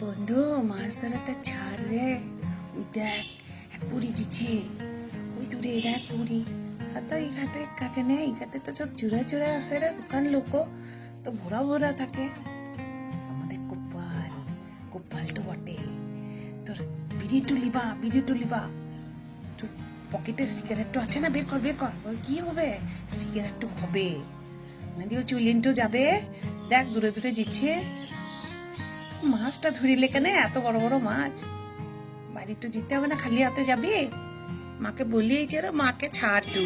বন্ধু, মাছ ধরাটা ছাড় রে। ওই দেখ, এক পুরি দিচ্ছে। ওই দূরে দেখ পুরি। আর তো এই ঘাটে কাকে নেই, এই ঘাটে তো সব চূড়া চূড়া আসে রে, দোকান লোক তো ভরা ভরা থাকে। আমাদের কোপাল, কোপালটো বটে। তোর বিড়ি টুলিবা তোর পকেটে সিগারেটটো আছে না? বের কর বের কর। ওর কি হবে? সিগারেটটো হবে না, চুলিনটো যাবে। দেখ দূরে দূরে দিচ্ছে। মাছটা ধরিলে কেন এত বড় বড় মাছ? বাড়ি তো যেতে হবে না, খালি হাতে যাবি? মাকে বলিয়েছে রে, মাকে ছাড় তু।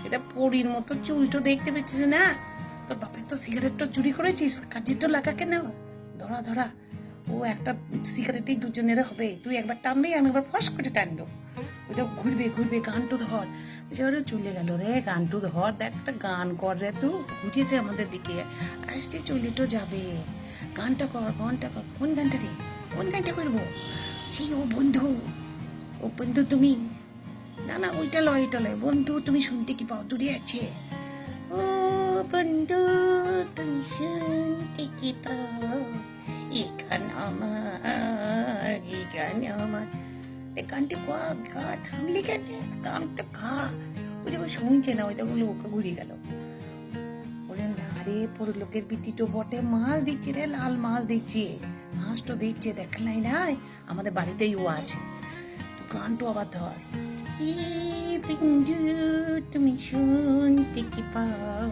এটা পরীর মতো চুলটো দেখতে পেয়েছিস না? তোর বাপের তো সিগারেটটা চুরি করেছিস, কাজেরটা লাগা কেন? ধরা ধরা। ও একটা সিগারেটেই দুজনের হবে। তুই একবার টানবি, আমি একবার ফস করে টানবো। ওই তো ঘুরবে ঘুরবে, গানটু ধর। ওরে চলে গেল রে, গানটু ধর। দেখ একটা গান কর রে, তুই ঘুরিয়েছে আমাদের দিকে। আসতে চলিটো যাবে। গানটা কর, গানটা কর। কোন গানটা রে? কোন গানটা করবো? সেই ও বন্ধু, ও বন্ধু তুমি। না না, ওইটা লয়, এটা লয়। বন্ধু তুমি শুনতে কি পাও? দূরে আছে। ও বন্ধু তুমি শুনতে কি পাও? এই গান আমার, এই গান আমার। এই গানটা গা থামলি কেন? গানটা খা। ওই দেখো শুনছে না, ওইটা বলে ওকে ঘুরিয়ে গেল। বলে না রে, পর লোকের পিটিটো বটে। মাছ দিচ্ছে রে, লাল মাছ দিচ্ছে। হাঁসটো দিচ্ছে, দেখলাই না? আমাদের বাড়িতেই ও আছে। তো গানটো আবার ধর। কি বিন্দু তুমি শুনতে কি পাও?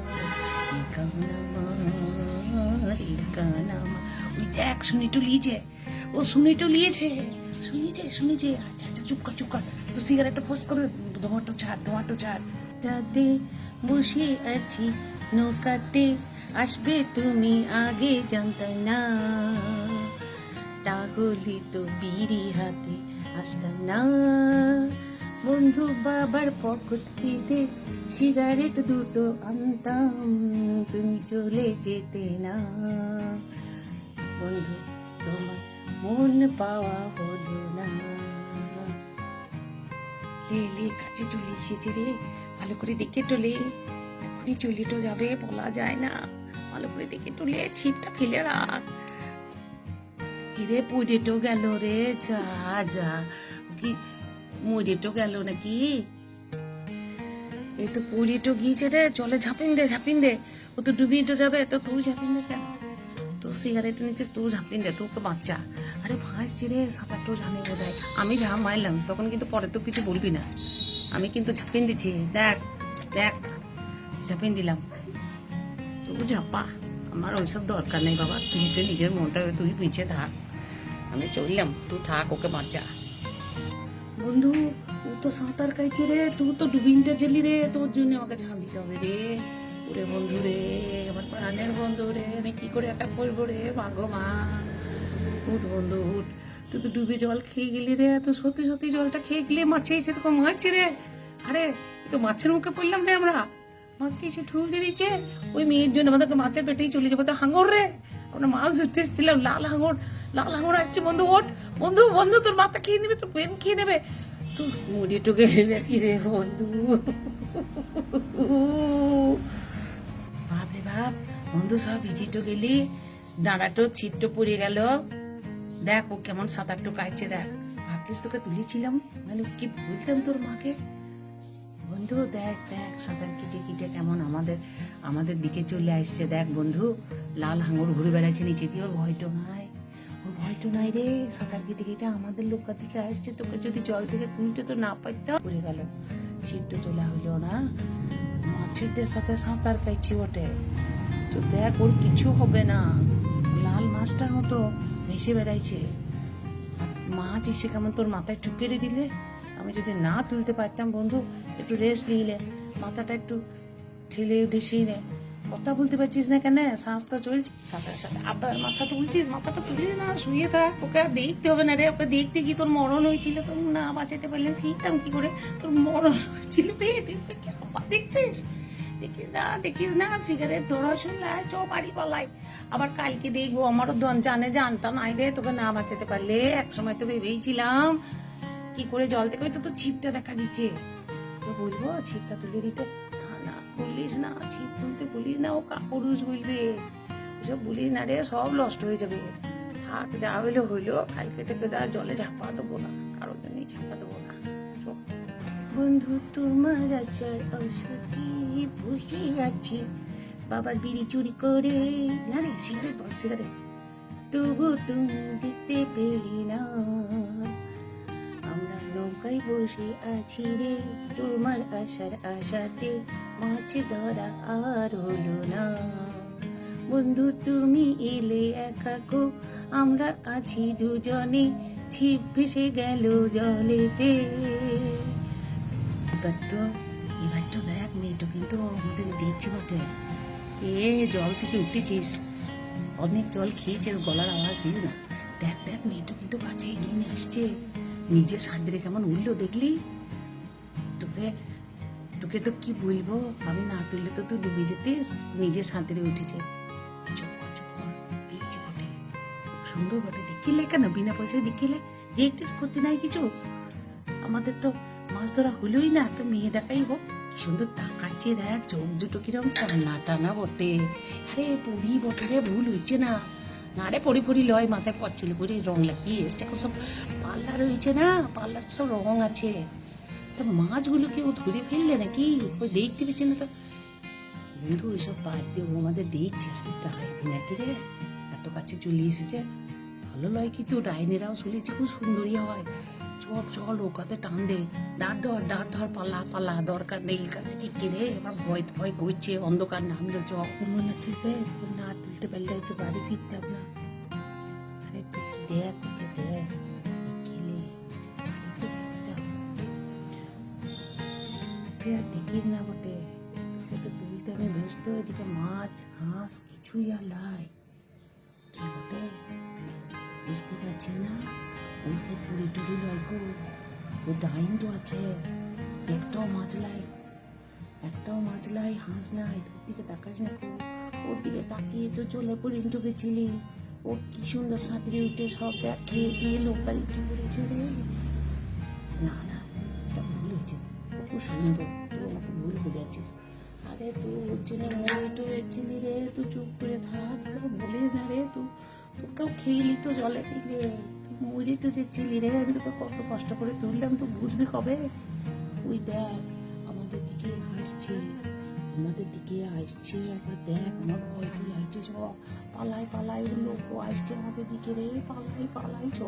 এই গান আমার, এই গান আমার। ওই দেখ শুনিটো লিয়েছে, ও শুনিটো লিয়েছে। শুনিছে। আচ্ছা আচ্ছা, চুপ কর চুপ কর। তো সিগারেটটা ফোস করে ধোঁয়াটো ছাড়, ধোঁয়াটো ছাড়। রাতে বসে আছি নৌকাতে, আসবে তুমি আগে জানতাম না। তাহলে তো বিড়ি হাতে আসতাম না। বন্ধু বাবার পকেট কেটে সিগারেট দুটো আনতাম, তুমি চলে যেতে না। বন্ধু তোমার মন পাওয়া হলো না। লে কাছে চলে এসেছে রে, ভালো করে দেখে টোলে। এখনই চলিটো যাবে, বলা যায় না। ভালো করে দেখে টোলে, ছিপটা ফেলে রাখ। কিরে পুড়েটো গেল রে, যা যা। কি মরেটো গেল নাকি? এই তো পুড়িটো গিয়েছে রে, চলে ঝাপিন দে। ও তো ডুবিয়ে যাবে, তো তুই ঝাপিন দে কেন? তো সিগারেট নিচ্ছিস, তুই ঝাপিন দে, তোকে বাচ্চা। আরে ভাসছি রে, সাঁতারটাও জানে বোধ হয়। আমি ঝাঁপ মারলাম তখন, কিন্তু পরে তো কিছু বলবি না। আমি কিন্তু ঝাপিন দিচ্ছি, দেখ দেখ, ঝাপিন দিলাম। তুই ঝাপা, আমার ওইসব দরকার নেই বাবা। তুই তো নিজের মনটা, তুই পিছিয়ে থাক। আমি চললাম, তুই থাক, ওকে বাঁচা। বন্ধু, ও তো সাঁতার কাইছে রে, তুই তো ডুবিনটা জেলি রে। তোর জন্য আমাকে ঝাঁপ দিতে হবে রে। ওরে বন্ধু রে, আমার প্রাণের বন্ধু রে, আমি কি করে একা করবো রে? মাগো মা, উঠ বন্ধু উঠ। তুই তো ডুবে জল খেয়ে গেলি রে। তো সত্যি সত্যি জলটা খেয়ে গেলে মাছে এসে তোকে মারছে রে। আরে তো মাছের মুখে পড়লাম রে আমরা। মাছ এসে ঠুল দিয়ে দিচ্ছে। ওই মেয়ের জন্য আমাদেরকে মাছের পেটেই চলে যাবো। তো হাঙর রে, আমরা মাছ ধরতে এসেছিলাম। লাল হাঙর আসছে। বন্ধু ওঠ, বন্ধু তোর মাথা খেয়ে নেবে, তোর পেন খেয়ে নেবে। তুই মুড়ি টুকে নাকি রে বন্ধু? বাপরে বাপ, বন্ধু সব ভিজিটো গেলি, দাঁড়াটো ছিটটো পড়ে গেল। দেখ ও কেমন সাঁতারটো কাটছে, দেখ। ভাগ্যিস তোকে তুলেছিলাম, মানে কি বলতাম তোর মাকে। বন্ধু দেখ দেখ, সাঁতার কেটে কেটে কেমন আমাদের দিকে চলে আসছে। দেখ বন্ধু, লাল হাঙর ঘুরে বেড়াচ্ছে নিচে দিয়ে। ওর ভয়টো নাই রে। সাঁতার কেটে কেটে আমাদের লোকের দিকে আসছে। তোকে যদি জল থেকে তুলতে তো না পারতাম, পড়ে গেল। ছিপটা তোলা হইলো না। মাছেদের সাথে সাঁতার কাটছি ওঠে। তো দেখ, ওর কিছু হবে না। লাল মাছটার মতো ভেসে বেড়াইছে। আর মাছ এসে কেমন তোর মাথায় ঠুকেরে দিলে। আমি যদি না তুলতে পারতাম বন্ধু, একটু রেস্ট নিলে, মাথাটা একটু ঠেলে ঢেসে নে। কথা বলতে পারছিস না কেন? শ্বাস তো চলছে। সাথে সাথে আবার মাথা তুলছিস। মাথাটা তুলিস না, শুয়ে থাক। ওকে আর দেখতে হবে না রে। ওকে দেখতে কি তোর মরণ হয়েছিল? তোর না বাঁচাতে পারলেন, ফিরতাম কি করে? তোর মরণ হয়েছিল দেখছিস? দেখিস না সিগারেট ধরা শুনলে চ বাড়ি পালাই। আবার কালকে দেখবো, আমারও জানটা নাই রে। তোকে না বাঁচাতে পারলে, একসময় তো ভেবেইছিলাম কি করে জল থেকে। তো ছিপটা দেখা দিচ্ছে, তো বলবো ছিপটা তুলে দিতে। না বলিস না, ছিপ তুলতে বলিস না, ও কাপুরুষ বলবে। ওসব বলিস না রে, সব নষ্ট হয়ে যাবে। থাক, যা হইলো হইলো, কালকে থেকে আর জলে ঝাঁপা দেবো না, কারোর জন্যই ঝাঁপা দেবো না। চল। বন্ধু তোমার আসার আশাতে বসে আছি, বাবার বিড়ি চুরি করে, না রে সিগারেট বল সিগারেট, তবু তুমি দেখতে পেলে না, আমরা নৌকায় বসে আছি রে, তোমার আসার আশাতে, মাছ ধরা আর হলো না, বন্ধু তুমি এলে একা গো, আমরা আছি দুজনে, ছিপ ভেসে গেল জলেতে। এবার তো দেখ মেয়েটা কিন্তু আমাদেরকে দেখছে বটে। এ জল থেকে উঠেছিস, অনেক জল খেয়েছিস, গলার আওয়াজ দিস না। দেখ দেখ মেয়েটা কিন্তু কাছে এগিয়ে নিয়ে আসছে, নিজের সাঁতরে কেমন উঠলো দেখলি? তোকে তোকে তো কি বলবো, আমি না তুললে তো তুই ডুবে যেতিস, নিজের সাঁতরে উঠেছে। চুপ কর চুপ কর, দেখছি বটে, সুন্দর বটে, দেখিলে কেন বিনা পয়সায় দেখিলে, দেখতে করতে নাই কিছু। আমাদের তো মাছ ধরা হলোই না, একটা মেয়ে দেখাই হোক, কি সুন্দর তাকাচ্ছে, দেখ চোখ দুটো কিরম টানা টানা বটে। আরে পড়ি বটে রে, ভুল হচ্ছে না, না রে পড়ি পড়ি লয়, মাথায় পচলে করে রং লাগিয়ে এসছে, এখন সব পার্লার হয়েছে না, পার্লার সব রং আছে। তা মাছগুলো কেউ ধরে ফেললে নাকি, ওই দেখতে পেয়েছে না তো। বন্ধু ওইসব বাদ দিয়ে, ও আমাদের দেখছে, ডাইনি নাকি রে, এত কাছে চলে এসেছে, ভালো লয় কিন্তু, ডাইনেরাও শুনেছি খুব সুন্দরী হয়। চল চল ওকাতে টান দে, দাঁড় ধর পালা পালা, দরকার নেই কাছে ঠিক রে, আমার ভয় ভয় করছে, অন্ধকার নামলো, চল। মনে হচ্ছিস রে তোর না তুলতে পারলে হয়তো বাড়ি ফিরতাম না। আরে তুই দেখ ওকে দেখ, দেখিলে বাড়ি তো ফিরতাম, ওকে আর দেখিস না বটে, তোকে তো তুলতে আমি ব্যস্ত, এদিকে মাছ হাঁস কিছুই আর লাই, কি বটে বুঝতে পারছি না, ও সে পুরি টুরি লয় গো, ও ডাইন তো আছে, একটাও মাছ লাই হাঁস নাই, তোর দিকে তাকাস না গো, ওর দিকে তাকিয়ে তো চলে পড়িন ঢুকেছিলি, ও কি সুন্দর সাঁতরে উঠে সব দেখ খেয়ে দিয়ে লোকাল উঠে পড়েছে রে। না না, এটা ভুল হয়েছে, ও খুব সুন্দর, তুই আমাকে ভুল বুঝাচ্ছিস। আরে তুই ওর জন্য মরে টুয়েছিলি রে, তুই চুপ করে থাক, বলিস না রে, তোকেও খেয়েলি তো জলে রে, তুই মরে তো যেছিলি রে, আমি তোকে কত কষ্ট করে তুললাম, তুই বুঝবি কবে? ওই দেখ আমাদের দিকে আসছে, আবার দেখ আমার ভয় তো লাগছে, চ পালাই পালাই, লোক আসছে আমাদের দিকে রে, পালাই পালাই চ।